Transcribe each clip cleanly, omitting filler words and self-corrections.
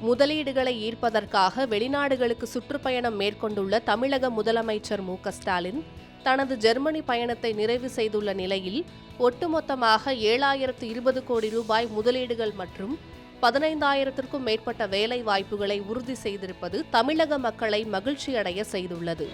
முதலீடுகளை ஈர்ப்பதற்காக வெளிநாடுகளுக்கு சுற்றுப்பயணம் மேற்கொண்டுள்ள தமிழக முதலமைச்சர் மு.க.ஸ்டாலின் தனது ஜெர்மனி பயணத்தை நிறைவு செய்துள்ள நிலையில் ஒட்டுமொத்தமாக 7,020 கோடி ரூபாய் முதலீடுகள் மற்றும் 15,000க்கும் மேற்பட்ட வேலை வாய்ப்புகளை உறுதி செய்திருப்பது தமிழக மக்களை மகிழ்ச்சியடைய செய்துள்ளது.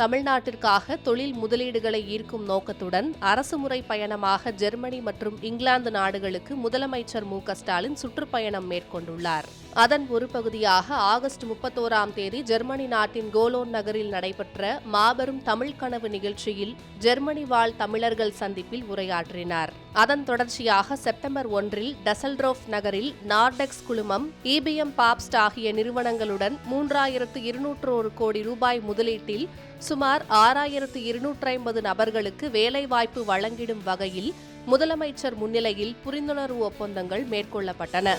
தமிழ்நாட்டிற்காக தொழில் முதலீடுகளை ஈர்க்கும் நோக்கத்துடன் அரசுமுறை பயணமாக ஜெர்மனி மற்றும் இங்கிலாந்து நாடுகளுக்கு முதலமைச்சர் மு.க.ஸ்டாலின் சுற்றுப்பயணம் மேற்கொண்டுள்ளார். அதன் ஒரு பகுதியாக ஆகஸ்ட் 31ஆம் தேதி ஜெர்மனி நாட்டின் கோலோன் நகரில் நடைபெற்ற மாபெரும் தமிழ் கனவு நிகழ்ச்சியில் ஜெர்மனி வாழ் தமிழர்கள் சந்திப்பில் உரையாற்றினார். அதன் தொடர்ச்சியாக செப்டம்பர் 1இல் டசல்ட்ரோஃப் நகரில் நார்டெக்ஸ் குழுமம், EBM பாப்ஸ்ட் ஆகிய நிறுவனங்களுடன் 3,201 கோடி ரூபாய் முதலீட்டில் சுமார் 6,250 நபர்களுக்கு வேலைவாய்ப்பு வழங்கிடும் வகையில் முதலமைச்சர் முன்னிலையில் புரிந்துணர்வு ஒப்பந்தங்கள் மேற்கொள்ளப்பட்டன.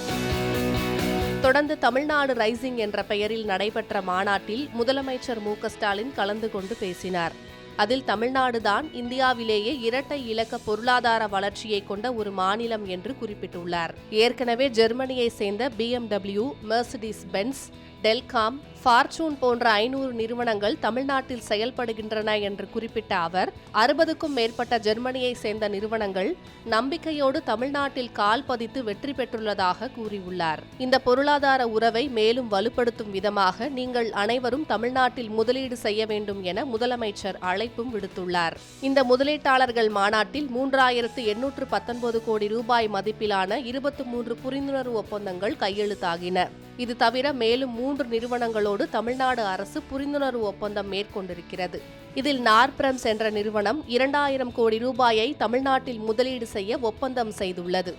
தொடர்ந்து தமிழ்நாடு ரைசிங் என்ற பெயரில் நடைபெற்ற மாநாட்டில் முதலமைச்சர் மு.க.ஸ்டாலின் கலந்து கொண்டு பேசினார். அதில் தமிழ்நாடுதான் இந்தியாவிலேயே இரட்டை இலக்க பொருளாதார வளர்ச்சியை கொண்ட ஒரு மாநிலம் என்று குறிப்பிட்டுள்ளார். ஏற்கனவே ஜெர்மனியை சேர்ந்த BMW, Mercedes Benz, Telekom, Fortune போன்ற 500 நிறுவனங்கள் தமிழ்நாட்டில் செயல்படுகின்றன என்று குறிப்பிட்ட அவர் 60க்கும் மேற்பட்ட ஜெர்மனியை சேர்ந்த நிறுவனங்கள் நம்பிக்கையோடு தமிழ்நாட்டில் கால் பதித்து வெற்றி பெற்றுள்ளதாக கூறியுள்ளார். இந்த பொருளாதார உறவை மேலும் வலுப்படுத்தும் விதமாக நீங்கள் அனைவரும் தமிழ்நாட்டில் முதலீடு செய்ய வேண்டும் என முதலமைச்சர் அழைப்பும் விடுத்துள்ளார். இந்த முதலீட்டாளர்கள் மாநாட்டில் 3,819 கோடி ரூபாய் மதிப்பிலான 23 புரிந்துணர்வு ஒப்பந்தங்கள் கையெழுத்தாகின. இது தவிர மேலும் 3 நிறுவனங்களோடு தமிழ்நாடு அரசு புரிந்துணர்வு ஒப்பந்தம் மேற்கொண்டிருக்கிறது. இதில் நார்பிரம்ஸ் என்ற நிறுவனம் 2,000 கோடி ரூபாயை தமிழ்நாட்டில் முதலீடு செய்ய ஒப்பந்தம் செய்துள்ளது.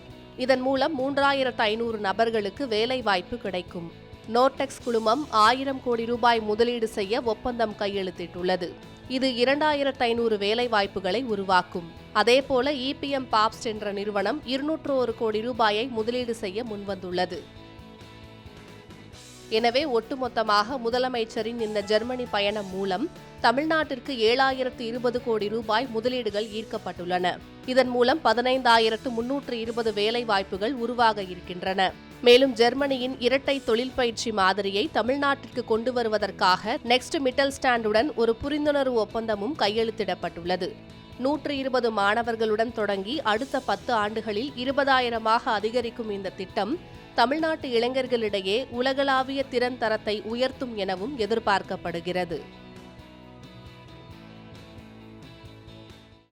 இதன் மூலம் 3,500 நபர்களுக்கு வேலைவாய்ப்பு கிடைக்கும். நோர்டெக்ஸ் குழுமம் 1,000 கோடி ரூபாய் முதலீடு செய்ய ஒப்பந்தம் கையெழுத்திட்டுள்ளது. இது 2,500 வேலைவாய்ப்புகளை உருவாக்கும். அதேபோல EBM பாப்ஸ்ட் என்ற நிறுவனம் 201 கோடி ரூபாயை முதலீடு செய்ய முன்வந்துள்ளது. எனவே ஒட்டுமொத்தமாக முதலமைச்சரின் இந்த ஜெர்மனி பயணம் மூலம் தமிழ்நாட்டிற்கு 7,020 கோடி ரூபாய் முதலீடுகள் ஈர்க்கப்பட்டுள்ளன. இதன் மூலம் 15,320 வேலை வாய்ப்புகள் உருவாக இருக்கின்றன. மேலும் ஜெர்மனியின் இரட்டை தொழில் பயிற்சி மாதிரியை தமிழ்நாட்டிற்கு கொண்டு வருவதற்காக நெக்ஸ்ட் மிட்டல்ஸ்டாண்டுடன் ஒரு புரிந்துணர்வு ஒப்பந்தமும் கையெழுத்திடப்பட்டுள்ளது. 120 மாணவர்களுடன் தொடங்கி அடுத்த 10 ஆண்டுகளில் 20,000ஆக அதிகரிக்கும் இந்த திட்டம் தமிழ்நாட்டு இளைஞர்களிடையே உலகளாவிய திறன் தரத்தை உயர்த்தும் எனவும் எதிர்பார்க்கப்படுகிறது.